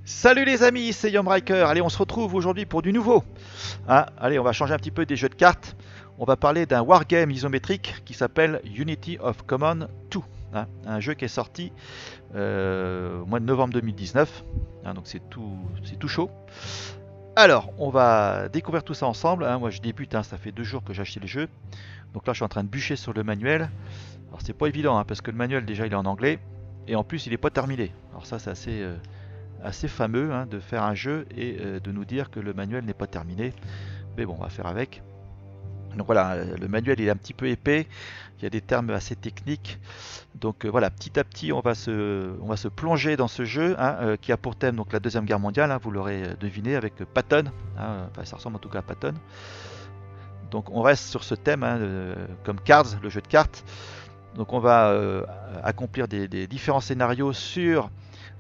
Salut les amis, c'est Yomriker. Allez, on se retrouve aujourd'hui pour du nouveau. Allez, on va changer un petit peu des jeux de cartes. On va parler d'un wargame isométrique qui s'appelle Unity of Common 2. Un jeu qui est sorti au mois de novembre 2019. Donc c'est tout chaud. Alors, on va découvrir tout ça ensemble. Moi, je débute. Ça fait 2 jours que j'ai acheté le jeu. Donc là, je suis en train de bûcher sur le manuel. Alors, c'est pas évident parce que le manuel déjà il est en anglais et en plus il est pas terminé. Alors ça, c'est assez fameux de faire un jeu et de nous dire que le manuel n'est pas terminé. Mais bon, on va faire avec. Donc voilà, le manuel est un petit peu épais, il y a des termes assez techniques. Donc voilà, petit à petit, on va se plonger dans ce jeu qui a pour thème donc la Deuxième Guerre mondiale, vous l'aurez deviné, avec Patton. Enfin, ça ressemble en tout cas à Patton. Donc on reste sur ce thème, comme Cards, le jeu de cartes. Donc on va accomplir des différents scénarios sur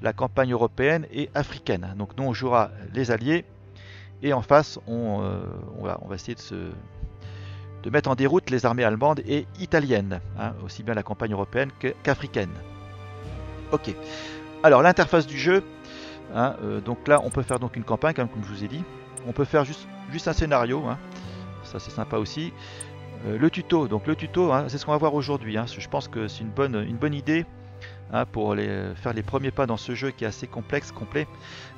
la campagne européenne et africaine. Donc nous on jouera les alliés et en face on va essayer de mettre en déroute les armées allemandes et italiennes, aussi bien la campagne européenne qu'africaine. Ok, alors l'interface du jeu, donc là on peut faire donc une campagne comme je vous ai dit, on peut faire juste un scénario, ça c'est sympa aussi. Le tuto, donc le tuto, c'est ce qu'on va voir aujourd'hui. Je pense que c'est une bonne idée pour faire les premiers pas dans ce jeu qui est assez complexe, complet,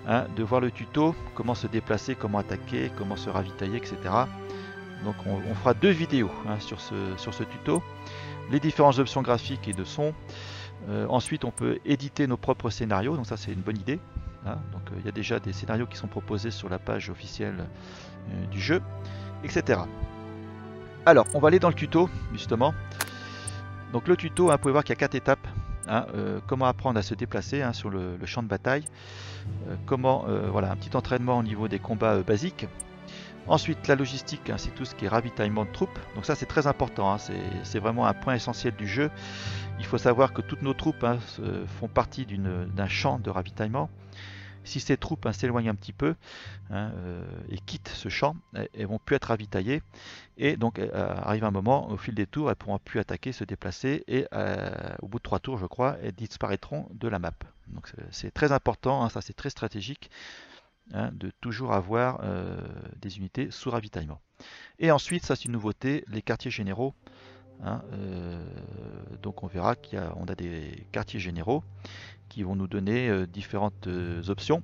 de voir le tuto, comment se déplacer, comment attaquer, comment se ravitailler, etc. Donc on fera 2 vidéos sur ce tuto, les différentes options graphiques et de son. Ensuite on peut éditer nos propres scénarios, donc ça c'est une bonne idée. Donc il y a déjà des scénarios qui sont proposés sur la page officielle du jeu, etc. Alors, on va aller dans le tuto, justement. Donc le tuto, vous pouvez voir qu'il y a 4 étapes. Comment apprendre à se déplacer sur le champ de bataille. Voilà, un petit entraînement au niveau des combats basiques. Ensuite, la logistique, c'est tout ce qui est ravitaillement de troupes. Donc ça, c'est très important. C'est vraiment un point essentiel du jeu. Il faut savoir que toutes nos troupes font partie d'un champ de ravitaillement. Si ces troupes s'éloignent un petit peu et quittent ce champ, elles vont plus être ravitaillées et donc arrive un moment au fil des tours, elles pourront plus attaquer, se déplacer et au bout de 3 tours, je crois, elles disparaîtront de la map. Donc c'est très important, ça c'est très stratégique de toujours avoir des unités sous ravitaillement. Et ensuite, ça c'est une nouveauté, les quartiers généraux. Donc on verra qu'on a des quartiers généraux qui vont nous donner différentes options,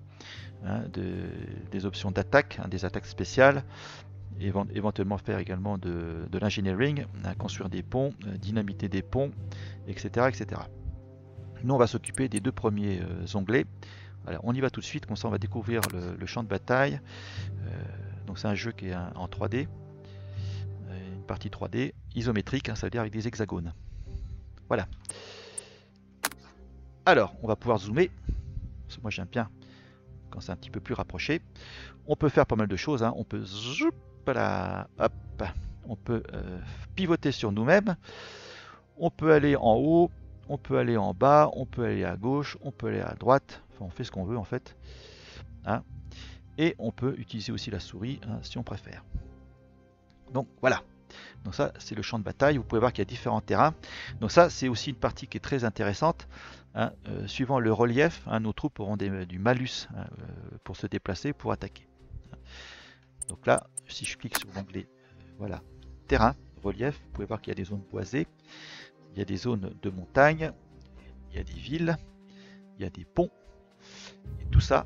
des options d'attaque, des attaques spéciales, éventuellement faire également de l'engineering, construire des ponts, dynamiter des ponts, etc., etc. Nous on va s'occuper des 2 premiers onglets. Alors, on y va tout de suite, comme ça on va découvrir le champ de bataille. Donc c'est un jeu qui est en 3D, une partie 3D, isométrique, ça veut dire avec des hexagones. Voilà. Alors, on va pouvoir zoomer. Parce que moi j'aime bien quand c'est un petit peu plus rapproché. On peut faire pas mal de choses. On peut on peut pivoter sur nous-mêmes. On peut aller en haut, on peut aller en bas, on peut aller à gauche, on peut aller à droite. Enfin, on fait ce qu'on veut en fait. Et on peut utiliser aussi la souris si on préfère. Donc voilà. Donc ça c'est le champ de bataille, vous pouvez voir qu'il y a différents terrains. Donc ça c'est aussi une partie qui est très intéressante. Suivant le relief, nos troupes auront du malus pour se déplacer, pour attaquer. Donc là, si je clique sur l'onglet, voilà, terrain, relief, vous pouvez voir qu'il y a des zones boisées, il y a des zones de montagne, il y a des villes, il y a des ponts, et tout ça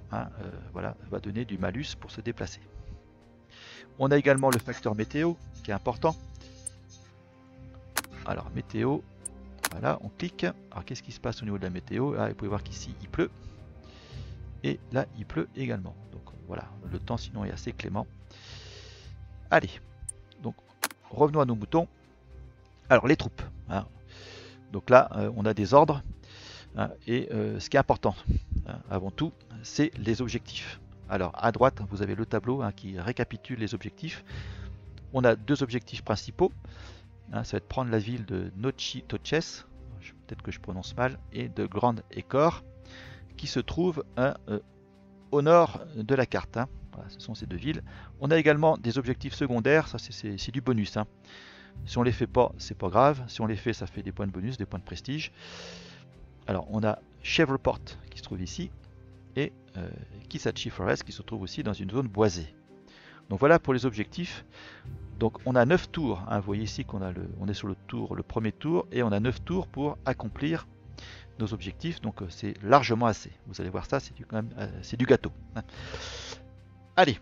voilà, va donner du malus pour se déplacer. On a également le facteur météo qui est important. Alors météo, voilà, on clique. Alors qu'est-ce qui se passe au niveau de la météo? Vous pouvez voir qu'ici il pleut. Et là il pleut également. Donc voilà, le temps sinon est assez clément. Allez, donc revenons à nos moutons. Alors les troupes. Donc là on a des ordres. Et ce qui est important, avant tout, c'est les objectifs. Alors à droite, vous avez le tableau qui récapitule les objectifs. On a 2 objectifs principaux. Ça va être prendre la ville de Nochi-Toches, peut-être que je prononce mal, et de Grande Écor, qui se trouve au nord de la carte. Voilà, ce sont ces 2 villes. On a également des objectifs secondaires, ça c'est du bonus. Si on les fait pas, c'est pas grave. Si on les fait, ça fait des points de bonus, des points de prestige. Alors on a Chevreport qui se trouve ici. et Kisachi Forest qui se trouve aussi dans une zone boisée. Donc voilà pour les objectifs. Donc on a 9 tours, hein. Vous voyez ici qu'on a on est sur le premier tour, et on a 9 tours pour accomplir nos objectifs, donc c'est largement assez. Vous allez voir ça, c'est quand même c'est du gâteau. Hein. Allez,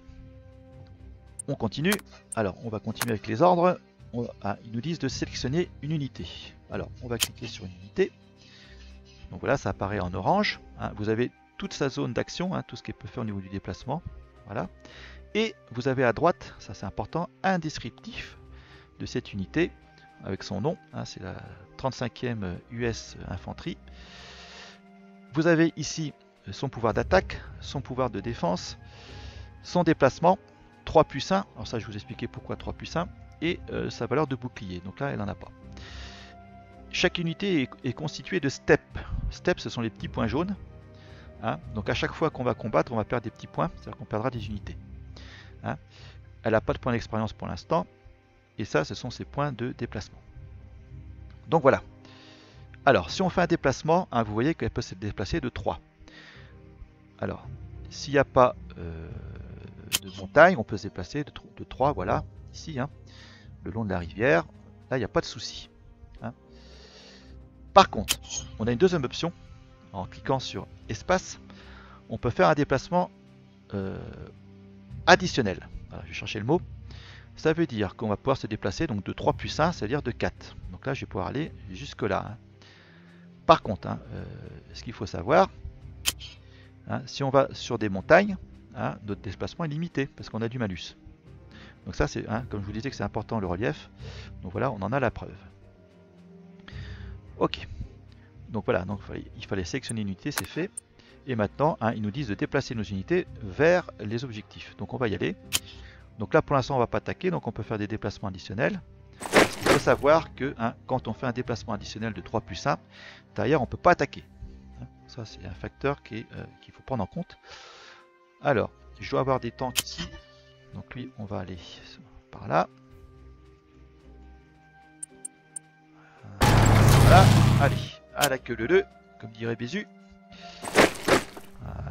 on continue. Alors on va continuer avec les ordres. Ils nous disent de sélectionner une unité. Alors on va cliquer sur une unité. Donc voilà, ça apparaît en orange. Hein. Vous avez toute sa zone d'action, hein, tout ce qu'elle peut faire au niveau du déplacement. Voilà. Et vous avez à droite, ça c'est important, un descriptif de cette unité avec son nom. Hein, c'est la 35e US Infanterie. Vous avez ici son pouvoir d'attaque, son pouvoir de défense, son déplacement, 3+1. Alors ça, je vous expliquais pourquoi 3+1. Et sa valeur de bouclier. Donc là, elle n'en a pas. Chaque unité est constituée de steps. Steps, ce sont les petits points jaunes. Hein, donc à chaque fois qu'on va combattre, on va perdre des petits points. C'est-à-dire qu'on perdra des unités. Hein, elle n'a pas de points d'expérience pour l'instant. Et ça, ce sont ses points de déplacement. Donc voilà. Alors, si on fait un déplacement, hein, vous voyez qu'elle peut se déplacer de 3. Alors, s'il n'y a pas de montagne, on peut se déplacer de 3, voilà, ici, hein, le long de la rivière. Là, il n'y a pas de souci. Hein. Par contre, on a une deuxième option. En cliquant sur espace, on peut faire un déplacement additionnel. Voilà, je vais chercher le mot. Ça veut dire qu'on va pouvoir se déplacer donc de 3+1, c'est-à-dire de 4. Donc là, je vais pouvoir aller jusque là. Hein. Par contre, hein, ce qu'il faut savoir, hein, si on va sur des montagnes, hein, notre déplacement est limité parce qu'on a du malus. Donc ça, c'est, hein, comme je vous disais que c'est important le relief. Donc voilà, on en a la preuve. Ok. Donc voilà, donc il fallait sélectionner une unité, c'est fait. Et maintenant, hein, ils nous disent de déplacer nos unités vers les objectifs. Donc on va y aller. Donc là, pour l'instant, on ne va pas attaquer, donc on peut faire des déplacements additionnels. Il faut savoir que hein, quand on fait un déplacement additionnel de 3+1, derrière, on ne peut pas attaquer. Ça, c'est un facteur qu'il faut prendre en compte. Alors, je dois avoir des tanks ici. Donc lui, on va aller par là. Voilà, allez, à la queue leu, comme dirait Bézu.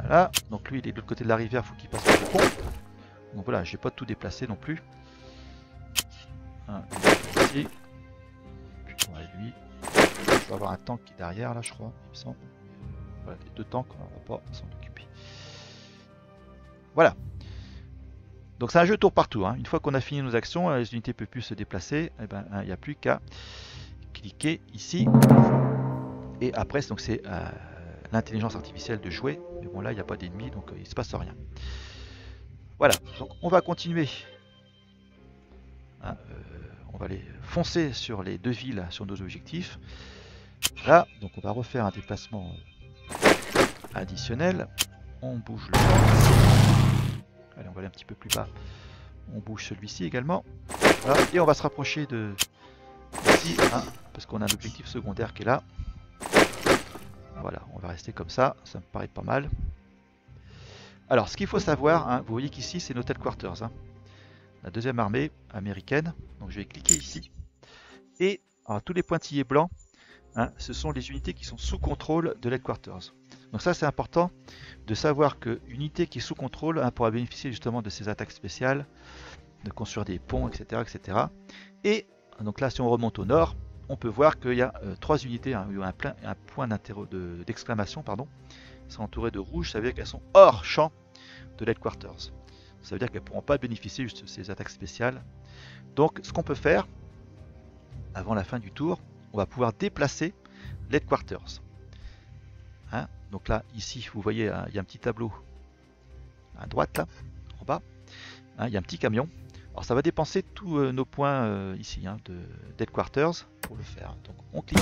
Voilà, donc lui, il est de l'autre côté de la rivière, il faut qu'il passe par le pont. Donc voilà, je n'ai pas tout déplacé non plus. Ici. Puis on va lui. Je vais avoir un tank qui est derrière là, je crois, il me semble. Voilà, les deux tanks, on ne va pas s'en occuper. Voilà. Donc c'est un jeu tour par tour. Hein. Une fois qu'on a fini nos actions, les unités ne peuvent plus se déplacer. Et ben, il n'y a plus qu'à cliquer ici. Et après, donc c'est l'intelligence artificielle de jouer. Mais bon, là, il n'y a pas d'ennemis, donc il ne se passe rien. Voilà, donc on va continuer. Hein, on va aller foncer sur les deux villes, sur nos objectifs. Là, donc on va refaire un déplacement additionnel. On bouge le temps. Allez, on va aller un petit peu plus bas. On bouge celui-ci également. Voilà, et on va se rapprocher de ici, hein, parce qu'on a un objectif secondaire qui est là. Voilà, on va rester comme ça. Ça me paraît pas mal. Alors, ce qu'il faut savoir, hein, vous voyez qu'ici, c'est nos headquarters. Hein, la deuxième armée américaine. Donc, je vais cliquer ici. Et alors, tous les pointillés blancs, hein, ce sont les unités qui sont sous contrôle de l'headquarters. Donc ça, c'est important de savoir qu'une unité qui est sous contrôle hein, pourra bénéficier justement de ces attaques spéciales, de construire des ponts, etc., etc. Et donc là, si on remonte au nord, on peut voir qu'il y a 3 unités, hein, un point d'exclamation, pardon. Elles sont entourées de rouge, ça veut dire qu'elles sont hors champ de l'headquarters. Ça veut dire qu'elles ne pourront pas bénéficier juste de ces attaques spéciales. Donc ce qu'on peut faire, avant la fin du tour, on va pouvoir déplacer l'headquarters. Hein, donc là, ici, vous voyez, il y a un petit tableau à droite, là, en bas. Hein, il y a un petit camion. Alors ça va dépenser tous nos points ici, hein, d'headquarters pour le faire. Donc on clique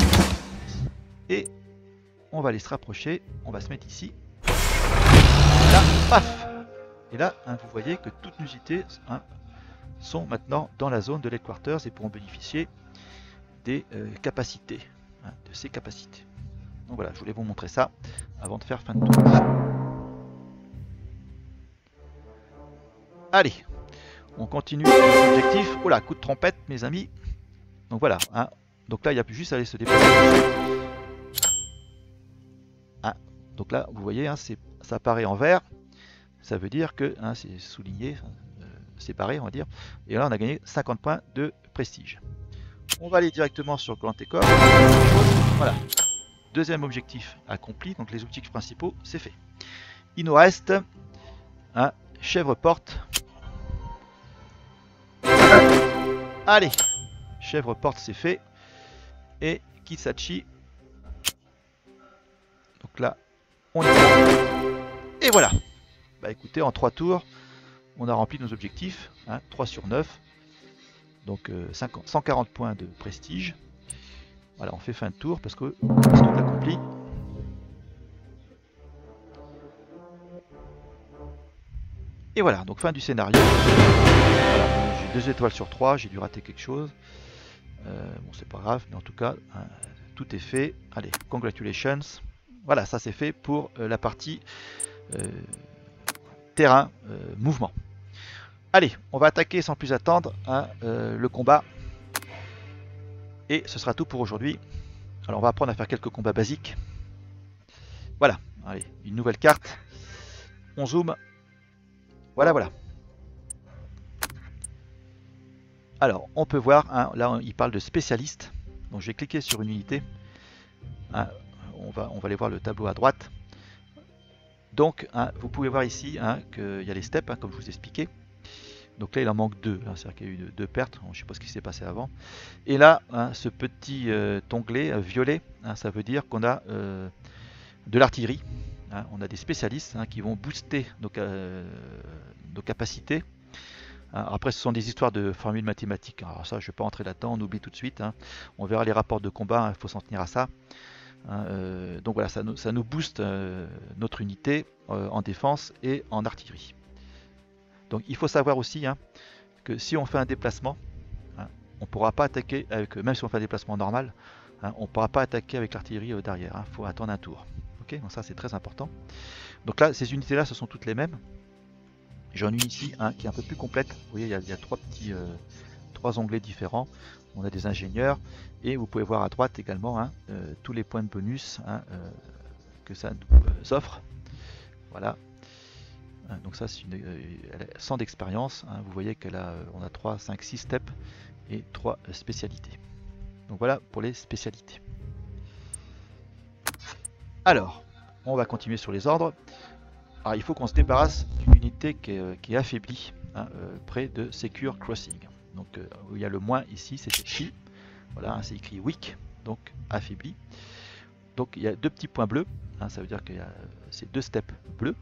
et on va aller se rapprocher. On va se mettre ici. Là, paf. Et là, hein, vous voyez que toutes nos unités hein, sont maintenant dans la zone de l'headquarters et pourront bénéficier des capacités, hein, de ces capacités. Donc voilà, je voulais vous montrer ça avant de faire fin de tour. Allez, on continue l'objectif. Oh là, coup de trompette, mes amis. Donc voilà, hein. Donc là, il y a plus juste à aller se déplacer. Ah, donc là, vous voyez, hein, c'est ça apparaît en vert, ça veut dire que hein, c'est souligné, séparé on va dire, et là on a gagné 50 points de prestige. On va aller directement sur Grand École. Voilà, deuxième objectif accompli, donc les objectifs principaux c'est fait. Il nous reste un chèvre porte. Allez, chèvre porte c'est fait. Et Kisachi. Donc là, on y va. Et voilà. Bah écoutez, en 3 tours, on a rempli nos objectifs. Hein, 3 sur 9. Donc 140 points de prestige. Voilà, on fait fin de tour parce que c'est tout accompli. Et voilà, donc fin du scénario. Voilà, j'ai 2 étoiles sur 3, j'ai dû rater quelque chose. Bon, c'est pas grave, mais en tout cas, hein, tout est fait. Allez, congratulations. Voilà, ça c'est fait pour la partie terrain, mouvement. Allez, on va attaquer sans plus attendre hein, le combat. Et ce sera tout pour aujourd'hui. Alors on va apprendre à faire quelques combats basiques. Voilà, allez, une nouvelle carte. On zoome. Voilà, voilà. Alors, on peut voir, hein, là il parle de spécialiste. Donc je vais cliquer sur une unité. Hein, on va aller voir le tableau à droite. Donc, hein, vous pouvez voir ici hein, qu'il y a les steps, hein, comme je vous ai expliqué. Donc là, il en manque 2. Hein, c'est-à-dire qu'il y a eu 2 pertes. Je ne sais pas ce qui s'est passé avant. Et là, hein, ce petit onglet violet, hein, ça veut dire qu'on a de l'artillerie. Hein, on a des spécialistes hein, qui vont booster nos capacités. Après, ce sont des histoires de formules mathématiques. Alors ça, je ne vais pas entrer là-dedans, on oublie tout de suite. Hein. On verra les rapports de combat, il faut s'en tenir à ça. Hein, donc voilà, ça nous booste notre unité en défense et en artillerie. Donc il faut savoir aussi hein, que si on fait un déplacement, hein, on ne pourra pas attaquer, avec, même si on fait un déplacement normal, hein, on ne pourra pas attaquer avec l'artillerie derrière. Il faut attendre un tour. Okay, donc ça, c'est très important. Donc là, ces unités-là, ce sont toutes les mêmes. J'en ai une ici hein, qui est un peu plus complète. Vous voyez, il y a 3 onglets différents. On a des ingénieurs et vous pouvez voir à droite également hein, tous les points de bonus hein, que ça nous offre. Voilà. Donc ça, c'est une 100 d'expérience. Hein, vous voyez qu'on a 3, 5, 6 steps et 3 spécialités. Donc voilà pour les spécialités. Alors, on va continuer sur les ordres. Alors, il faut qu'on se débarrasse d'une unité qui est affaiblie hein, près de Secure Crossing. Donc où il y a le moins ici, c'est chi. Voilà, hein, c'est écrit weak, donc affaibli. Donc il y a 2 petits points bleus, hein, ça veut dire qu'il y a ces 2 steps bleus.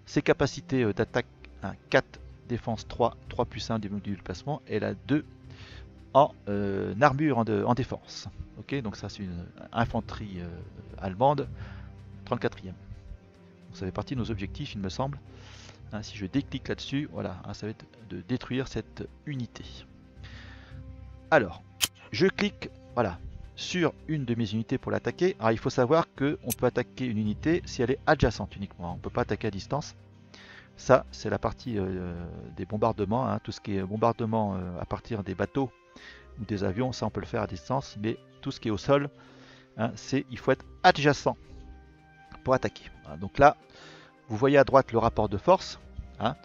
Ses capacités d'attaque hein, 4, défense 3, 3 plus 1 des modules de placement, et la 2 en armure en défense. Ok, donc ça c'est une infanterie allemande, 34e. Ça fait partie de nos objectifs, il me semble. Hein, si je déclique là-dessus, voilà, hein, ça va être de détruire cette unité. Alors, je clique voilà, sur une de mes unités pour l'attaquer. Alors, il faut savoir qu'on peut attaquer une unité si elle est adjacente uniquement. On ne peut pas attaquer à distance. Ça, c'est la partie des bombardements. Hein, tout ce qui est bombardement à partir des bateaux ou des avions, ça on peut le faire à distance. Mais tout ce qui est au sol, hein, il faut être adjacent pour attaquer. Voilà, donc là, vous voyez à droite le rapport de force. Hein,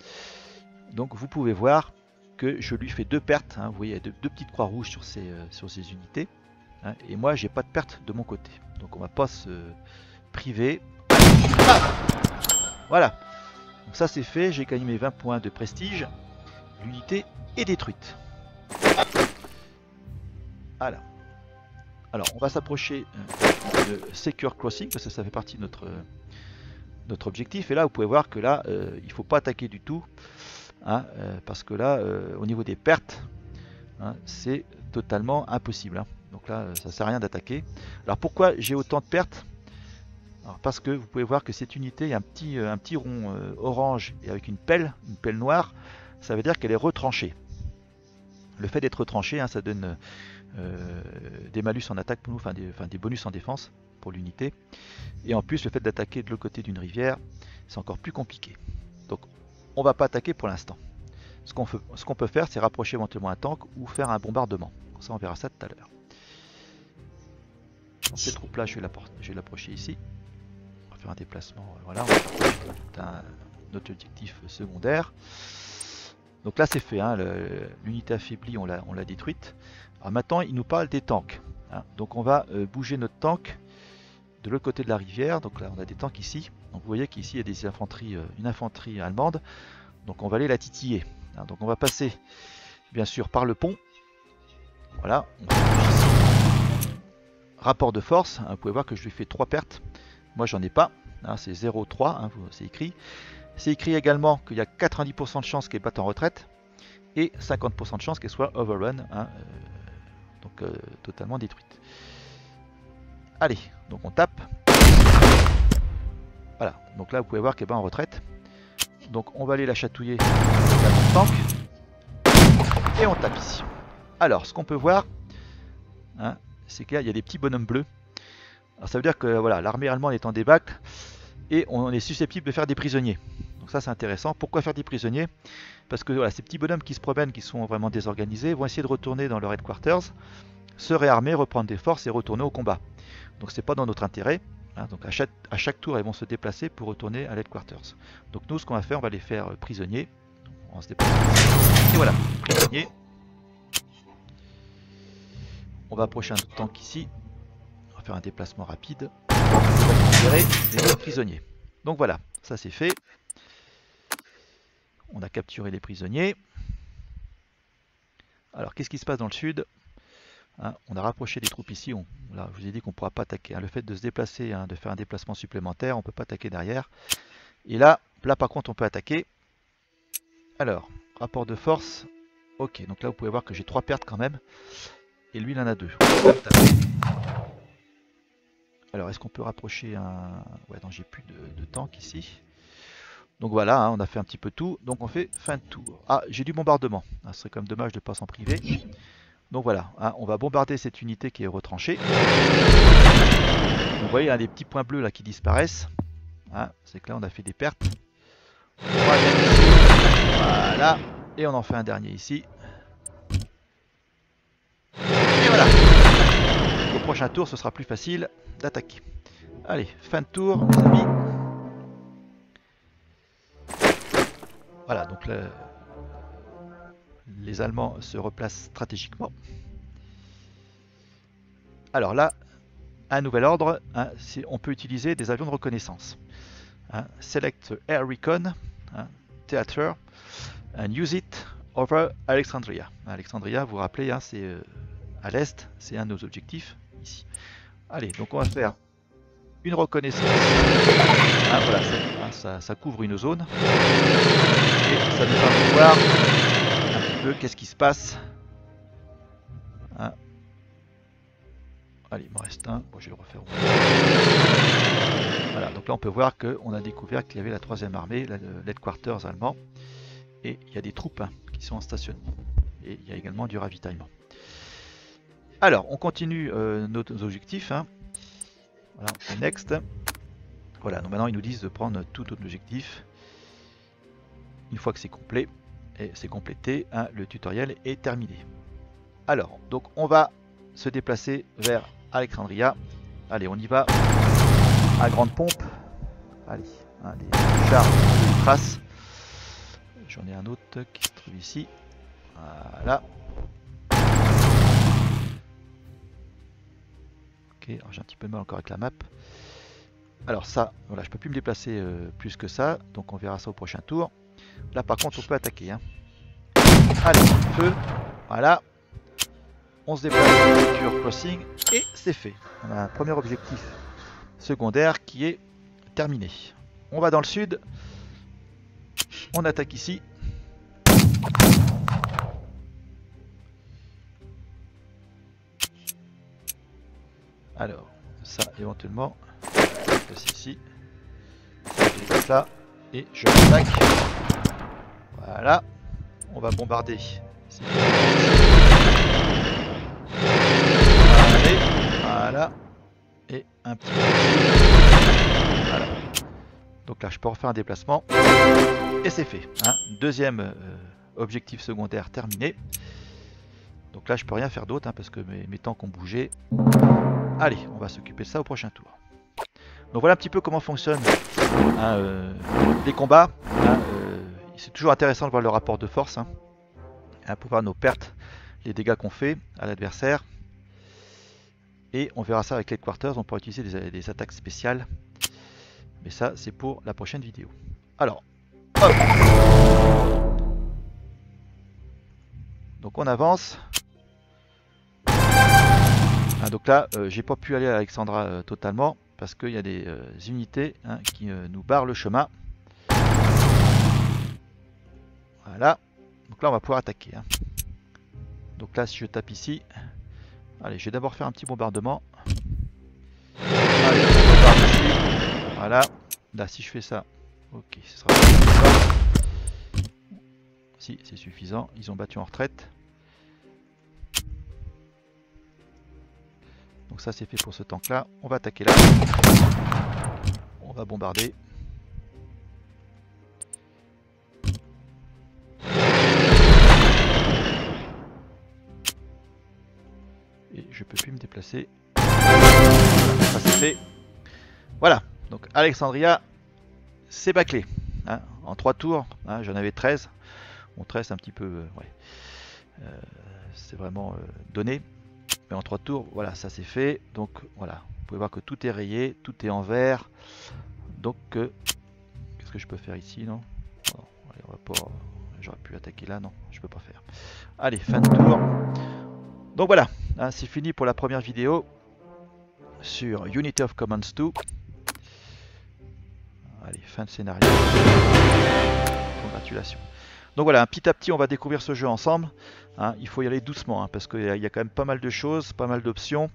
donc vous pouvez voir que je lui fais 2 pertes. Hein, vous voyez, il y a 2 petites croix rouges sur ces unités. Hein, et moi, j'ai pas de perte de mon côté. Donc on va pas se priver. Ah, voilà. Donc ça c'est fait. J'ai gagné mes 20 points de prestige. L'unité est détruite. Voilà. Alors on va s'approcher de Secure Crossing parce que ça fait partie de notre objectif. Et là, vous pouvez voir que là, il ne faut pas attaquer du tout. Hein, parce que là, au niveau des pertes, hein, c'est totalement impossible. Hein. Donc là, ça ne sert à rien d'attaquer. Alors pourquoi j'ai autant de pertes? Alors, parce que vous pouvez voir que cette unité, il y a un petit rond orange et avec une pelle noire, ça veut dire qu'elle est retranchée. Le fait d'être retranchée, hein, ça donne des malus en attaque pour nous, enfin des bonus en défense pour l'unité. Et en plus, le fait d'attaquer de l'autre côté d'une rivière, c'est encore plus compliqué. Donc on va pas attaquer pour l'instant. Ce qu'on peut faire, c'est rapprocher éventuellement un tank ou faire un bombardement. Ça, on verra ça tout à l'heure. Ces troupes là, je vais l'approcher ici. faire un déplacement. Voilà, on a notre objectif secondaire. Donc là c'est fait, hein, l'unité affaiblie on l'a détruite. Alors maintenant il nous parle des tanks. Hein. Donc on va bouger notre tank de l'autre côté de la rivière. Donc là on a des tanks ici. Donc vous voyez qu'ici il y a des infanteries, une infanterie allemande. Donc on va aller la titiller. Hein. Donc on va passer bien sûr par le pont. Voilà. Rapport de force. Hein. Vous pouvez voir que je lui fais 3 pertes. Moi j'en ai pas. Hein, c'est 0,3. Hein, c'est écrit. C'est écrit également qu'il y a 90% de chances qu'elle batte en retraite et 50% de chances qu'elle soit overrun, hein, donc totalement détruite. Allez, donc on tape. Voilà, donc là vous pouvez voir qu'elle bat en retraite. Donc on va aller la chatouiller avec un tank et on tape ici. Alors ce qu'on peut voir, hein, c'est qu'il y a des petits bonhommes bleus. Alors ça veut dire que voilà, l'armée allemande est en débâcle et on est susceptible de faire des prisonniers. Donc ça c'est intéressant. Pourquoi faire des prisonniers? Parce que voilà, ces petits bonhommes qui se promènent, qui sont vraiment désorganisés, vont essayer de retourner dans leur headquarters, se réarmer, reprendre des forces et retourner au combat. Donc c'est pas dans notre intérêt. Hein, donc à chaque tour, ils vont se déplacer pour retourner à l'headquarters. Donc nous, ce qu'on va faire, on va les faire prisonniers. On se déplace. Et voilà, prisonniers. On va approcher un tank ici. On va faire un déplacement rapide. On va récupérer les autres prisonniers. Donc voilà, ça c'est fait. On a capturé les prisonniers. Alors qu'est-ce qui se passe dans le sud? Hein, on a rapproché les troupes ici. Là, je vous ai dit qu'on ne pourra pas attaquer. Hein, le fait de se déplacer, hein, de faire un déplacement supplémentaire, on ne peut pas attaquer derrière. Et là par contre on peut attaquer. Alors, rapport de force. Ok, donc là vous pouvez voir que j'ai 3 pertes quand même. Et lui il en a 2. Alors est-ce qu'on peut rapprocher un... Ouais non, j'ai plus de tank ici. Donc voilà, hein, on a fait un petit peu tout. Donc on fait fin de tour. Ah, j'ai du bombardement. Ah, ce serait quand même dommage de ne pas s'en priver. Donc voilà, hein, on va bombarder cette unité qui est retranchée. Vous voyez, hein, les petits points bleus là qui disparaissent. Hein, c'est que là on a fait des pertes. Voilà. Et on en fait un dernier ici. Et voilà. Au prochain tour, ce sera plus facile d'attaquer. Allez, fin de tour, les amis. Voilà, donc les Allemands se replacent stratégiquement. Alors là, un nouvel ordre, hein, on peut utiliser des avions de reconnaissance. Hein, select Air Recon, hein, Theater, and use it over Alexandria. Alexandria, vous vous rappelez, hein, c'est à l'est, c'est un de nos objectifs ici. Allez, donc on va faire une reconnaissance. Ah, voilà, ça couvre une zone. Et ça nous permet de voir un petit peu qu'est-ce qui se passe. Hein. Allez, il m'en reste un. Bon, je vais le refaire. Voilà, donc là on peut voir qu'on a découvert qu'il y avait la 3e armée, l'headquarters allemand. Et il y a des troupes, hein, qui sont en stationnement. Et il y a également du ravitaillement. Alors, on continue nos objectifs. Hein. Voilà, on fait next. Voilà, donc maintenant ils nous disent de prendre tout notre objectif. Une fois que c'est complet, et c'est complété, hein, le tutoriel est terminé. Alors, donc on va se déplacer vers Alexandria. Allez, on y va à grande pompe. Allez, hein, les chars, les traces. J'en ai un autre qui se trouve ici. Voilà. Ok, alors j'ai un petit peu de mal encore avec la map. Alors ça, voilà, je peux plus me déplacer plus que ça, donc on verra ça au prochain tour. Là par contre on peut attaquer. Hein. Allez, feu, voilà. On se déplace sur crossing et c'est fait. On a un premier objectif secondaire qui est terminé. On va dans le sud. On attaque ici. Alors, ça éventuellement, ici, ça, et je l'attaque. Voilà, on va bombarder. Allez, voilà, et un petit peu ici. Voilà. Donc là, je peux refaire un déplacement, et c'est fait. Hein. Deuxième objectif secondaire terminé. Donc là, je peux rien faire d'autre, hein, parce que mes tanks ont bougé. Allez, on va s'occuper de ça au prochain tour. Donc voilà un petit peu comment fonctionnent les combats. C'est toujours intéressant de voir le rapport de force pour voir nos pertes, les dégâts qu'on fait à l'adversaire. Et on verra ça avec les Headquarters, on pourra utiliser des attaques spéciales. Mais ça, c'est pour la prochaine vidéo. Alors, hop. Donc on avance. Donc là, j'ai pas pu aller à Alexandra totalement parce qu'il y a des unités qui nous barrent le chemin. Voilà. Donc là, on va pouvoir attaquer. Donc là, si je tape ici, allez, je vais d'abord faire un petit bombardement. Allez, on bombarde ici. Voilà. Là, si je fais ça, ok, ce sera suffisant. Si, c'est suffisant. Ils ont battu en retraite. Donc ça, c'est fait pour ce tank-là. On va attaquer là. On va bombarder. Et je peux plus me déplacer. Ça c'est fait. Voilà. Donc Alexandria, c'est bâclé. En 3 tours, j'en avais 13. Bon, 13 c'est un petit peu... c'est vraiment donné. Mais en 3 tours, voilà, ça c'est fait. Donc voilà, vous pouvez voir que tout est rayé, tout est en vert. Donc, qu'est-ce que je peux faire ici, non, non, allez, on va pas... J'aurais pu attaquer là, non, je peux pas faire. Allez, fin de tour. Donc voilà, c'est fini pour la première vidéo sur Unity of Commons 2. Allez, fin de scénario. Congratulations. Donc voilà, petit à petit, on va découvrir ce jeu ensemble. Il faut y aller doucement, parce qu'il y a quand même pas mal de choses, pas mal d'options.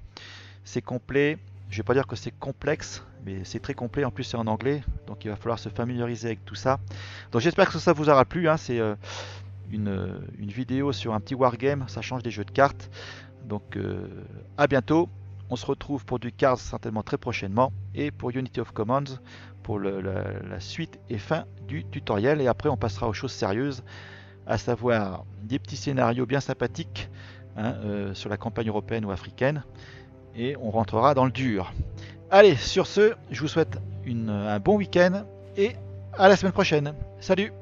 C'est complet. Je vais pas dire que c'est complexe, mais c'est très complet. En plus, c'est en anglais, donc il va falloir se familiariser avec tout ça. Donc j'espère que ça vous aura plu. C'est une vidéo sur un petit wargame. Ça change des jeux de cartes. Donc à bientôt. On se retrouve pour du Cards certainement très prochainement. Et pour Unity of Commons, pour la suite et fin du tutoriel. Et après, on passera aux choses sérieuses, à savoir des petits scénarios bien sympathiques sur la campagne européenne ou africaine. Et on rentrera dans le dur. Allez, sur ce, je vous souhaite un bon week-end et à la semaine prochaine. Salut!